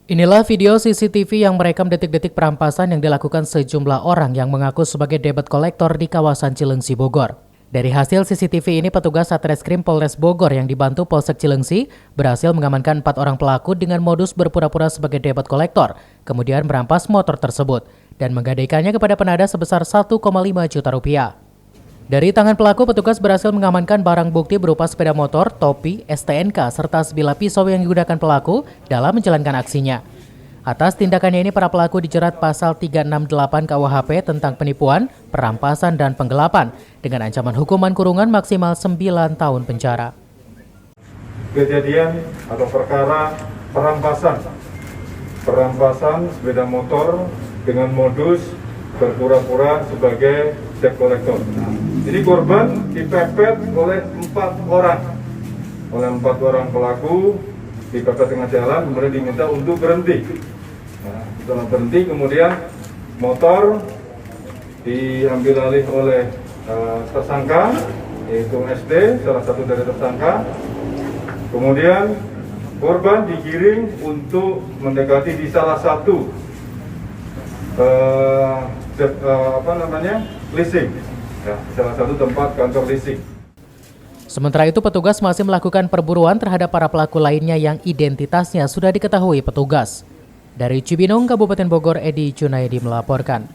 Inilah video CCTV yang merekam detik-detik perampasan yang dilakukan sejumlah orang yang mengaku sebagai debt kolektor di kawasan Cileungsi, Bogor. Dari hasil CCTV ini, petugas Satreskrim Polres Bogor yang dibantu Polsek Cileungsi berhasil mengamankan 4 orang pelaku dengan modus berpura-pura sebagai debt kolektor, kemudian merampas motor tersebut dan menggadaikannya kepada penada sebesar 1,5 juta rupiah. Dari tangan pelaku, petugas berhasil mengamankan barang bukti berupa sepeda motor, topi, STNK, serta sebilah pisau yang digunakan pelaku dalam menjalankan aksinya. Atas tindakannya ini, para pelaku dijerat pasal 368 KUHP tentang penipuan, perampasan, dan penggelapan dengan ancaman hukuman kurungan maksimal 9 tahun penjara. Kejadian atau perkara perampasan sepeda motor dengan modus berpura-pura sebagai debt collector. Jadi korban dipepet oleh 4 orang pelaku, dipepet tengah jalan, kemudian diminta untuk berhenti. Nah, setelah berhenti, kemudian motor diambil alih oleh tersangka, yaitu SD, salah satu dari tersangka. Kemudian korban digiring untuk mendekati di salah satu leasing, ya, salah satu tempat kantor leasing. Sementara itu, petugas masih melakukan perburuan terhadap para pelaku lainnya yang identitasnya sudah diketahui petugas. Dari Cibinong, Kabupaten Bogor, Edi Junaidi melaporkan.